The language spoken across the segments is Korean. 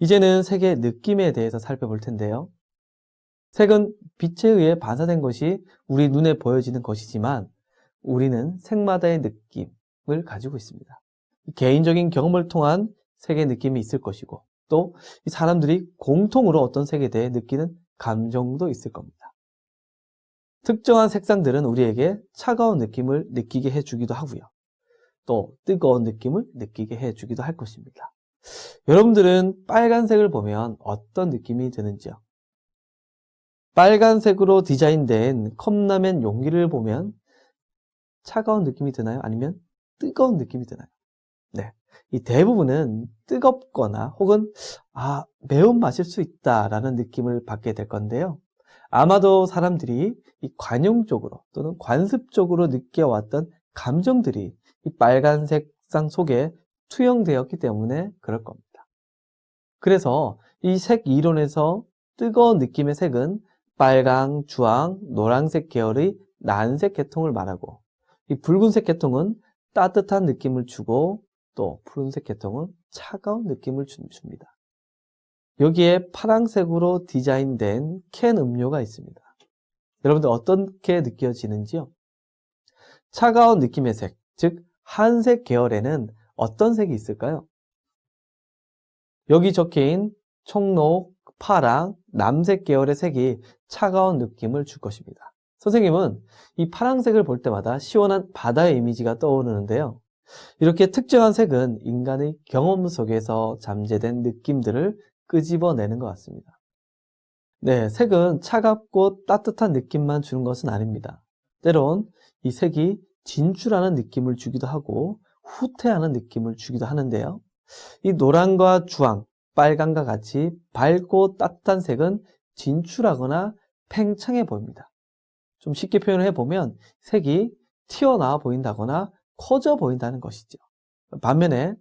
이제는 색의 느낌에 대해서 살펴볼 텐데요. 색은 빛에 의해 반사된 것이 우리 눈에 보여지는 것이지만 우리는 색마다의 느낌을 가지고 있습니다. 개인적인 경험을 통한 색의 느낌이 있을 것이고 또 사람들이 공통으로 어떤 색에 대해 느끼는 감정도 있을 겁니다. 특정한 색상들은 우리에게 차가운 느낌을 느끼게 해주기도 하고요. 또 뜨거운 느낌을 느끼게 해주기도 할 것입니다. 여러분들은 빨간색을 보면 어떤 느낌이 드는지요? 빨간색으로 디자인된 컵라면 용기를 보면 차가운 느낌이 드나요? 아니면 뜨거운 느낌이 드나요? 네, 이 대부분은 뜨겁거나 혹은 매운맛일 수 있다라는 느낌을 받게 될 건데요. 아마도 사람들이 이 관용적으로 또는 관습적으로 느껴왔던 감정들이 이 빨간 색상 속에 투영되었기 때문에 그럴 겁니다. 그래서 이 색 이론에서 뜨거운 느낌의 색은 빨강, 주황, 노란색 계열의 난색 계통을 말하고 이 붉은색 계통은 따뜻한 느낌을 주고 또 푸른색 계통은 차가운 느낌을 줍니다. 여기에 파란색으로 디자인된 캔 음료가 있습니다. 여러분들 어떻게 느껴지는지요? 차가운 느낌의 색, 즉 한색 계열에는 어떤 색이 있을까요? 여기 적혀있는 청록, 파랑, 남색 계열의 색이 차가운 느낌을 줄 것입니다. 선생님은 이 파란색을 볼 때마다 시원한 바다의 이미지가 떠오르는데요. 이렇게 특정한 색은 인간의 경험 속에서 잠재된 느낌들을 끄집어내는 것 같습니다. 네, 색은 차갑고 따뜻한 느낌만 주는 것은 아닙니다. 때론 이 색이 진출하는 느낌을 주기도 하고 후퇴하는 느낌을 주기도 하는데요. 이 노란과 주황, 빨강과 같이 밝고 따뜻한 색은 진출하거나 팽창해 보입니다. 좀 쉽게 표현을 해보면 색이 튀어나와 보인다거나 커져 보인다는 것이죠. 반면에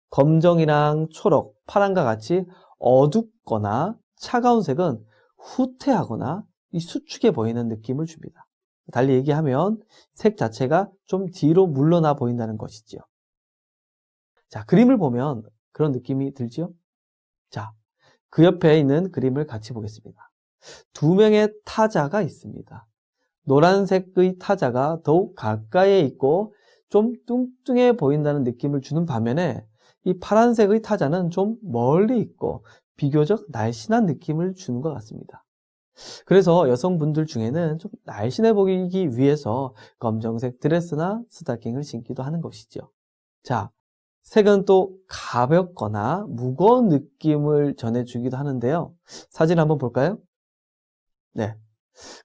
검정이랑 초록, 파란과 같이 어둡거나 차가운 색은 후퇴하거나 수축해 보이는 느낌을 줍니다. 달리 얘기하면 색 자체가 좀 뒤로 물러나 보인다는 것이죠. 자, 그림을 보면 그런 느낌이 들지요? 자, 그 옆에 있는 그림을 같이 보겠습니다. 두 명의 타자가 있습니다. 노란색의 타자가 더욱 가까이에 있고 좀 뚱뚱해 보인다는 느낌을 주는 반면에 이 파란색의 타자는 좀 멀리 있고 비교적 날씬한 느낌을 주는 것 같습니다. 그래서 여성분들 중에는 좀 날씬해 보이기 위해서 검정색 드레스나 스타킹을 신기도 하는 것이죠. 자, 색은 또 가볍거나 무거운 느낌을 전해주기도 하는데요. 사진 한번 볼까요? 네.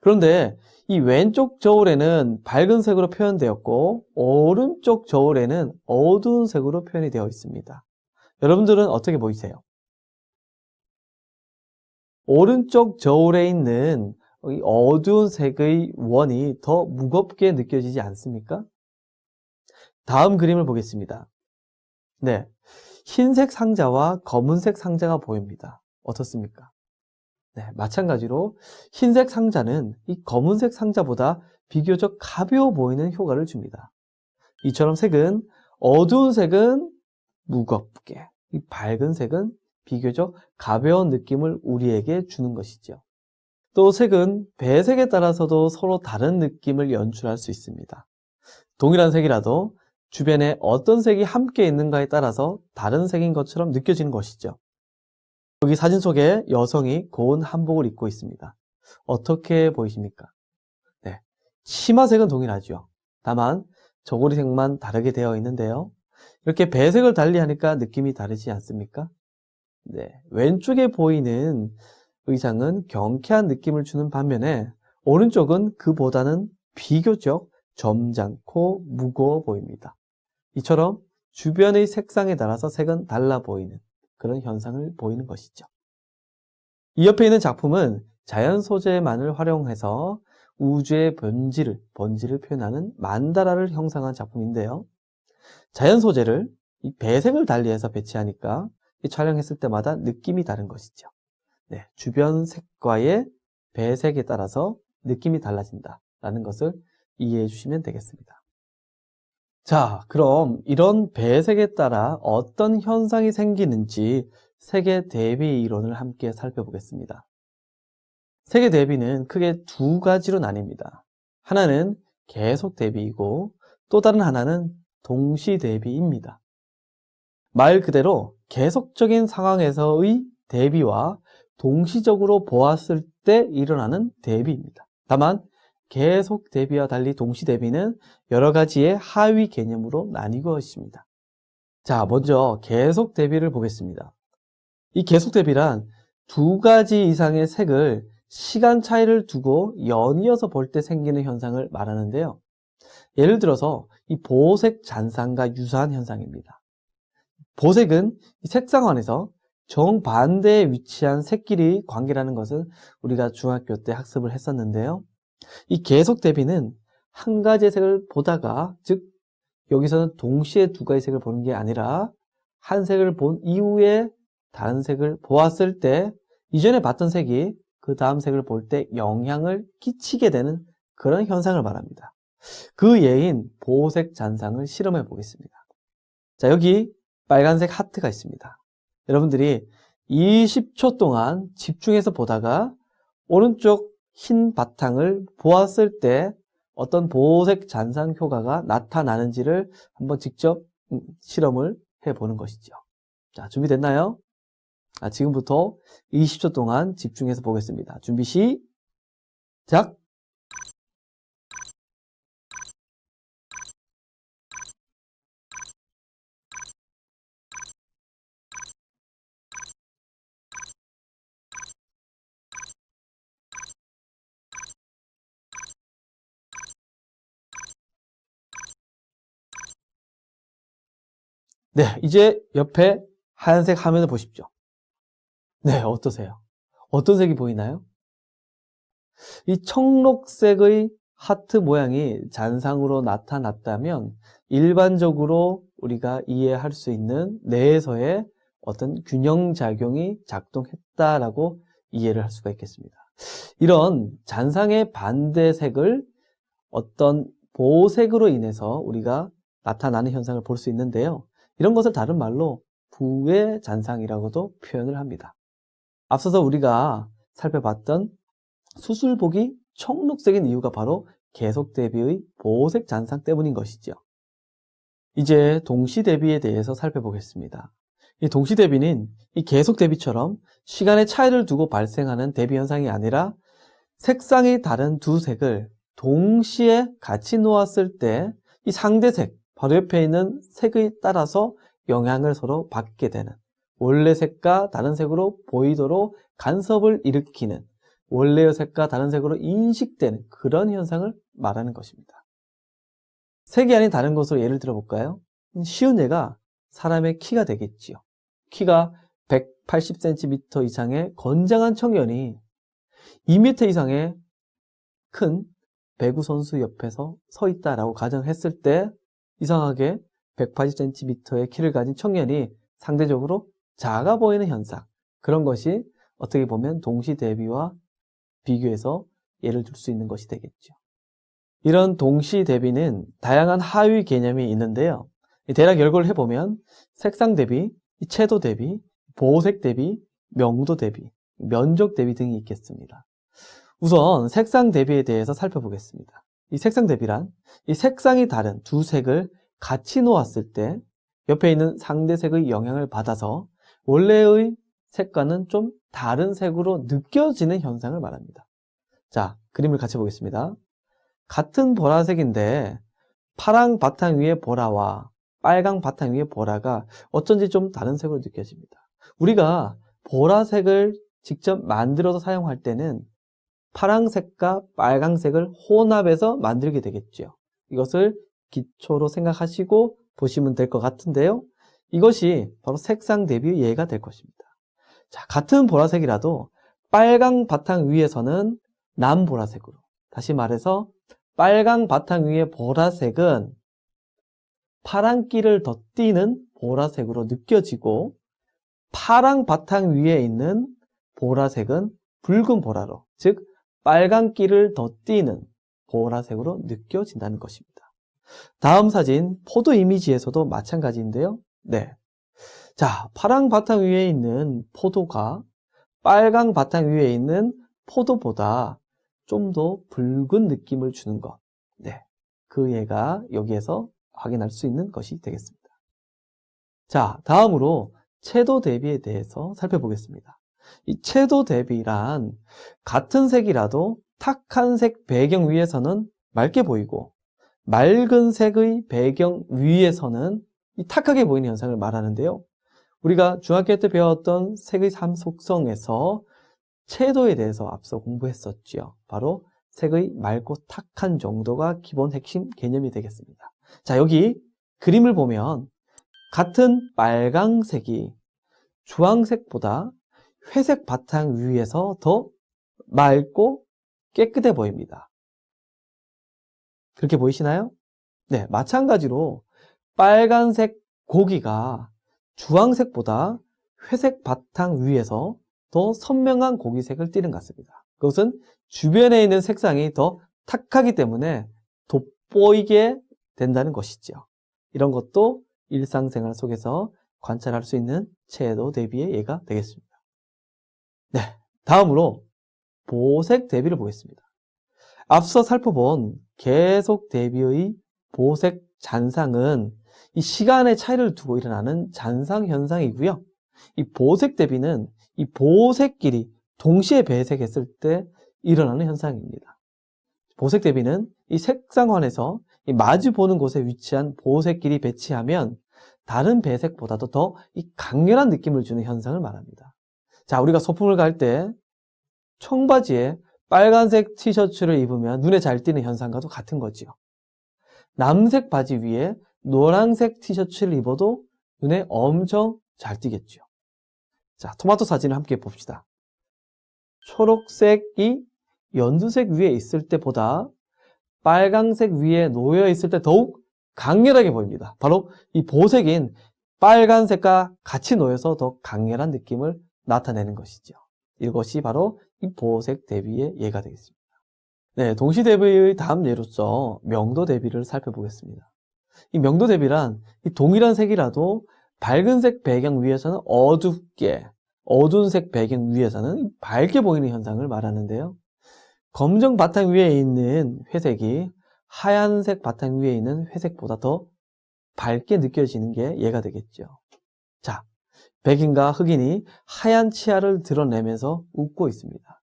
그런데 이 왼쪽 저울에는 밝은 색으로 표현되었고 오른쪽 저울에는 어두운 색으로 표현이 되어 있습니다. 여러분들은 어떻게 보이세요? 오른쪽 저울에 있는 이 어두운 색의 원이 더 무겁게 느껴지지 않습니까? 다음 그림을 보겠습니다. 네, 흰색 상자와 검은색 상자가 보입니다. 어떻습니까? 네, 마찬가지로 흰색 상자는 이 검은색 상자보다 비교적 가벼워 보이는 효과를 줍니다. 이처럼 색은 어두운 색은 무겁게, 이 밝은 색은 비교적 가벼운 느낌을 우리에게 주는 것이죠. 또 색은 배색에 따라서도 서로 다른 느낌을 연출할 수 있습니다. 동일한 색이라도 주변에 어떤 색이 함께 있는가에 따라서 다른 색인 것처럼 느껴지는 것이죠. 여기 사진 속에 여성이 고운 한복을 입고 있습니다. 어떻게 보이십니까? 네, 치마색은 동일하죠. 다만 저고리색만 다르게 되어 있는데요. 이렇게 배색을 달리하니까 느낌이 다르지 않습니까? 네, 왼쪽에 보이는 의상은 경쾌한 느낌을 주는 반면에 오른쪽은 그보다는 비교적 점잖고 무거워 보입니다. 이처럼 주변의 색상에 따라서 색은 달라 보이는 그런 현상을 보이는 것이죠. 이 옆에 있는 작품은 자연 소재만을 활용해서 우주의 번지를 표현하는 만다라를 형상한 작품인데요. 자연 소재를 이 배색을 달리해서 배치하니까 촬영했을 때마다 느낌이 다른 것이죠. 네, 주변 색과의 배색에 따라서 느낌이 달라진다라는 것을 이해해 주시면 되겠습니다. 자, 그럼 이런 배색에 따라 어떤 현상이 생기는지 세계 대비 이론을 함께 살펴보겠습니다. 세계 대비는 크게 두 가지로 나뉩니다. 하나는 계속 대비이고 또 다른 하나는 동시 대비입니다. 말 그대로 계속적인 상황에서의 대비와 동시적으로 보았을 때 일어나는 대비입니다. 다만 계속 대비와 달리 동시 대비는 여러 가지의 하위 개념으로 나뉘고 있습니다. 자, 먼저 계속 대비를 보겠습니다. 이 계속 대비란 두 가지 이상의 색을 시간 차이를 두고 연이어서 볼 때 생기는 현상을 말하는데요. 예를 들어서 이 보색 잔상과 유사한 현상입니다. 보색은 이 색상 안에서 정반대에 위치한 색끼리 관계라는 것은 우리가 중학교 때 학습을 했었는데요. 이 계속 대비는 한 가지의 색을 보다가, 즉 여기서는 동시에 두 가지 색을 보는 게 아니라 한 색을 본 이후에 다른 색을 보았을 때 이전에 봤던 색이 그 다음 색을 볼 때 영향을 끼치게 되는 그런 현상을 말합니다. 그 예인 보색 잔상을 실험해 보겠습니다. 자, 여기 빨간색 하트가 있습니다. 여러분들이 20초 동안 집중해서 보다가 오른쪽 흰 바탕을 보았을 때 어떤 보색 잔상 효과가 나타나는지를 한번 직접 실험을 해보는 것이죠. 자, 준비됐나요? 지금부터 20초 동안 집중해서 보겠습니다. 준비 시작! 네, 이제 옆에 하얀색 화면을 보십시오. 네, 어떠세요? 어떤 색이 보이나요? 이 청록색의 하트 모양이 잔상으로 나타났다면 일반적으로 우리가 이해할 수 있는 내에서의 어떤 균형작용이 작동했다라고 이해를 할 수가 있겠습니다. 이런 잔상의 반대색을 어떤 보색으로 인해서 우리가 나타나는 현상을 볼 수 있는데요. 이런 것을 다른 말로 부의 잔상이라고도 표현을 합니다. 앞서서 우리가 살펴봤던 수술복이 청록색인 이유가 바로 계속 대비의 보색 잔상 때문인 것이죠. 이제 동시 대비에 대해서 살펴보겠습니다. 이 동시 대비는 이 계속 대비처럼 시간의 차이를 두고 발생하는 대비 현상이 아니라 색상이 다른 두 색을 동시에 같이 놓았을 때 이 상대색, 바로 옆에 있는 색에 따라서 영향을 서로 받게 되는, 원래 색과 다른 색으로 보이도록 간섭을 일으키는, 원래의 색과 다른 색으로 인식되는 그런 현상을 말하는 것입니다. 색이 아닌 다른 것으로 예를 들어 볼까요? 쉬운 예가 사람의 키가 되겠지요. 키가 180cm 이상의 건장한 청년이 2m 이상의 큰 배구 선수 옆에서 서 있다라고 가정했을 때 이상하게 180cm의 키를 가진 청년이 상대적으로 작아 보이는 현상, 그런 것이 어떻게 보면 동시 대비와 비교해서 예를 들 수 있는 것이 되겠죠. 이런 동시 대비는 다양한 하위 개념이 있는데요. 대략 열거를 해보면 색상 대비, 채도 대비, 보색 대비, 명도 대비, 면적 대비 등이 있겠습니다. 우선 색상 대비에 대해서 살펴보겠습니다. 이 색상 대비란 이 색상이 다른 두 색을 같이 놓았을 때 옆에 있는 상대색의 영향을 받아서 원래의 색과는 좀 다른 색으로 느껴지는 현상을 말합니다. 자, 그림을 같이 보겠습니다. 같은 보라색인데 파랑 바탕 위에 보라와 빨강 바탕 위에 보라가 어쩐지 좀 다른 색으로 느껴집니다. 우리가 보라색을 직접 만들어서 사용할 때는 파랑색과 빨강색을 혼합해서 만들게 되겠죠. 이것을 기초로 생각하시고 보시면 될 것 같은데요. 이것이 바로 색상 대비 예가 될 것입니다. 자, 같은 보라색이라도 빨강 바탕 위에서는 남보라색으로, 다시 말해서 빨강 바탕 위의 보라색은 파랑기를 덧띠는 보라색으로 느껴지고 파랑 바탕 위에 있는 보라색은 붉은 보라로, 즉 빨간기를 덧띠는 보라색으로 느껴진다는 것입니다. 다음 사진 포도 이미지에서도 마찬가지인데요. 네. 자, 파랑 바탕 위에 있는 포도가 빨강 바탕 위에 있는 포도보다 좀 더 붉은 느낌을 주는 것. 네, 그 예가 여기에서 확인할 수 있는 것이 되겠습니다. 자, 다음으로 채도 대비에 대해서 살펴보겠습니다. 이 채도 대비란 같은 색이라도 탁한 색 배경 위에서는 맑게 보이고 맑은 색의 배경 위에서는 이 탁하게 보이는 현상을 말하는데요. 우리가 중학교 때 배웠던 색의 3속성에서 채도에 대해서 앞서 공부했었지요. 바로 색의 맑고 탁한 정도가 기본 핵심 개념이 되겠습니다. 자, 여기 그림을 보면 같은 빨강색이 주황색보다 회색 바탕 위에서 더 맑고 깨끗해 보입니다. 그렇게 보이시나요? 네, 마찬가지로 빨간색 고기가 주황색보다 회색 바탕 위에서 더 선명한 고기색을 띠는 것 같습니다. 그것은 주변에 있는 색상이 더 탁하기 때문에 돋보이게 된다는 것이죠. 이런 것도 일상생활 속에서 관찰할 수 있는 채도 대비의 예가 되겠습니다. 네, 다음으로 보색 대비를 보겠습니다. 앞서 살펴본 계속 대비의 보색 잔상은 이 시간의 차이를 두고 일어나는 잔상 현상이고요. 이 보색 대비는 이 보색끼리 동시에 배색했을 때 일어나는 현상입니다. 보색 대비는 이 색상환에서 이 마주 보는 곳에 위치한 보색끼리 배치하면 다른 배색보다도 더 이 강렬한 느낌을 주는 현상을 말합니다. 자, 우리가 소풍을 갈 때 청바지에 빨간색 티셔츠를 입으면 눈에 잘 띄는 현상과도 같은 거지요. 남색 바지 위에 노란색 티셔츠를 입어도 눈에 엄청 잘 띄겠죠. 자, 토마토 사진을 함께 봅시다. 초록색이 연두색 위에 있을 때보다 빨강색 위에 놓여 있을 때 더욱 강렬하게 보입니다. 바로 이 보색인 빨간색과 같이 놓여서 더 강렬한 느낌을 나타내는 것이죠. 이것이 바로 이 보색 대비의 예가 되겠습니다. 네, 동시 대비의 다음 예로서 명도 대비를 살펴보겠습니다. 이 명도 대비란 이 동일한 색이라도 밝은 색 배경 위에서는 어둡게, 어두운 색 배경 위에서는 밝게 보이는 현상을 말하는데요. 검정 바탕 위에 있는 회색이 하얀색 바탕 위에 있는 회색보다 더 밝게 느껴지는 게 예가 되겠죠. 자, 백인과 흑인이 하얀 치아를 드러내면서 웃고 있습니다.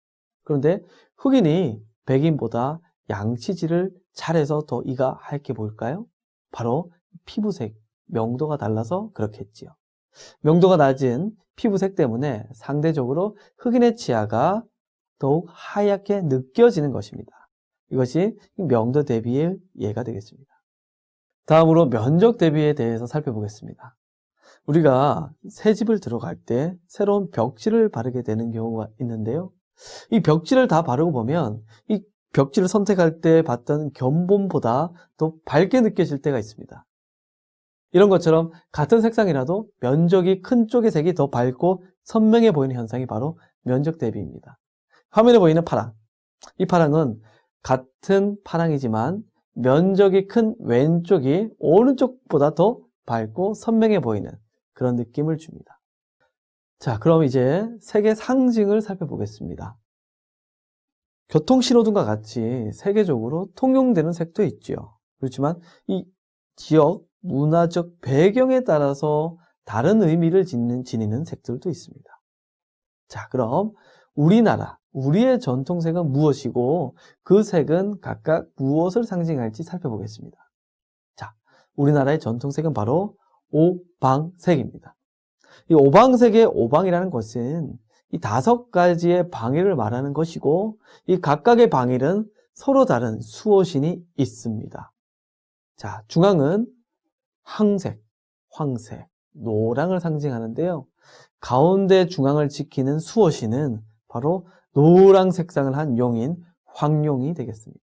그런데 흑인이 백인보다 양치질을 잘해서 더 이가 하얗게 보일까요? 바로 피부색, 명도가 달라서 그렇겠지요. 명도가 낮은 피부색 때문에 상대적으로 흑인의 치아가 더욱 하얗게 느껴지는 것입니다. 이것이 명도 대비의 예가 되겠습니다. 다음으로 면적 대비에 대해서 살펴보겠습니다. 우리가 새 집을 들어갈 때 새로운 벽지를 바르게 되는 경우가 있는데요. 이 벽지를 다 바르고 보면 이 벽지를 선택할 때 봤던 견본보다 더 밝게 느껴질 때가 있습니다. 이런 것처럼 같은 색상이라도 면적이 큰 쪽의 색이 더 밝고 선명해 보이는 현상이 바로 면적 대비입니다. 화면에 보이는 파랑. 이 파랑은 같은 파랑이지만 면적이 큰 왼쪽이 오른쪽보다 더 밝고 선명해 보이는 그런 느낌을 줍니다. 자, 그럼 이제 색의 상징을 살펴보겠습니다. 교통신호등과 같이 세계적으로 통용되는 색도 있죠. 그렇지만 이 지역, 문화적 배경에 따라서 다른 의미를 지니는 색들도 있습니다. 자, 그럼 우리나라, 우리의 전통색은 무엇이고 그 색은 각각 무엇을 상징할지 살펴보겠습니다. 자, 우리나라의 전통색은 바로 오방색입니다. 이 오방색의 오방이라는 것은 이 5가지의 방위를 말하는 것이고 이 각각의 방위는 서로 다른 수호신이 있습니다. 자, 중앙은 황색, 황색, 노랑을 상징하는데요. 가운데 중앙을 지키는 수호신은 바로 노랑 색상을 한 용인 황룡이 되겠습니다.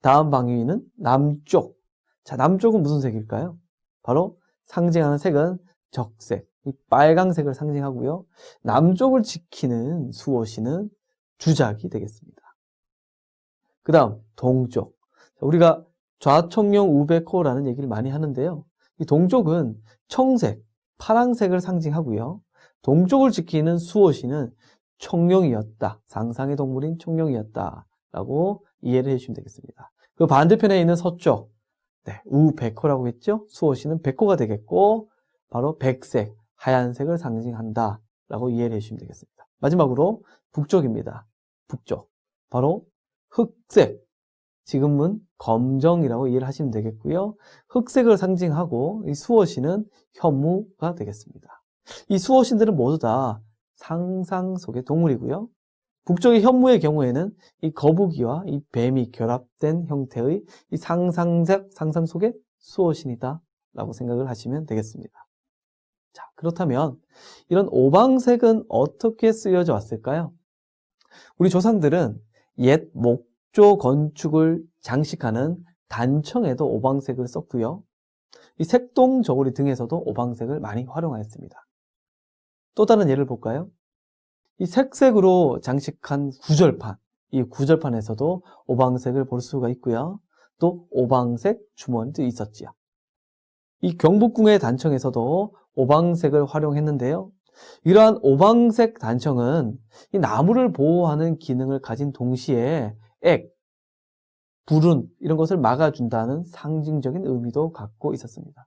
다음 방위는 남쪽. 자, 남쪽은 무슨 색일까요? 바로 상징하는 색은 적색, 이 빨강색을 상징하고요. 남쪽을 지키는 수호신은 주작이 되겠습니다. 그 다음 동쪽. 우리가 좌청룡 우백호라는 얘기를 많이 하는데요. 이 동쪽은 청색, 파란색을 상징하고요. 동쪽을 지키는 수호신은 청룡이었다. 상상의 동물인 청룡이었다. 라고 이해를 해주시면 되겠습니다. 그 반대편에 있는 서쪽, 우백호라고 했죠? 수호신은 백호가 되겠고, 바로 백색, 하얀색을 상징한다. 라고 이해를 해주시면 되겠습니다. 마지막으로 북쪽입니다. 북쪽. 바로 흑색. 지금은 검정이라고 이해를 하시면 되겠고요. 흑색을 상징하고 이 수호신은 현무가 되겠습니다. 이 수호신들은 모두 다 상상 속의 동물이고요. 북쪽의 현무의 경우에는 이 거북이와 이 뱀이 결합된 형태의 이 상상 속의 수호신이다 라고 생각을 하시면 되겠습니다. 자, 그렇다면 이런 오방색은 어떻게 쓰여져 왔을까요? 우리 조상들은 옛 목조 건축을 장식하는 단청에도 오방색을 썼고요. 이 색동저고리 등에서도 오방색을 많이 활용하였습니다. 또 다른 예를 볼까요? 이 색색으로 장식한 구절판, 이 구절판에서도 오방색을 볼 수가 있고요. 또 오방색 주머니도 있었지요. 이 경복궁의 단청에서도 오방색을 활용했는데요. 이러한 오방색 단청은 이 나무를 보호하는 기능을 가진 동시에 액, 불운 이런 것을 막아준다는 상징적인 의미도 갖고 있었습니다.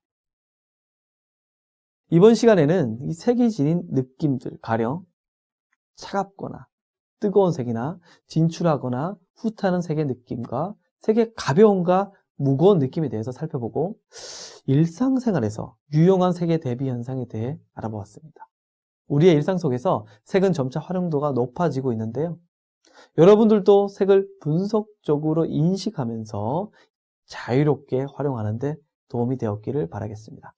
이번 시간에는 이 색이 지닌 느낌들, 가령 차갑거나 뜨거운 색이나 진출하거나 후타는 색의 느낌과 색의 가벼움과 무거운 느낌에 대해서 살펴보고 일상생활에서 유용한 색의 대비 현상에 대해 알아보았습니다. 우리의 일상 속에서 색은 점차 활용도가 높아지고 있는데요. 여러분들도 색을 분석적으로 인식하면서 자유롭게 활용하는 데 도움이 되었기를 바라겠습니다.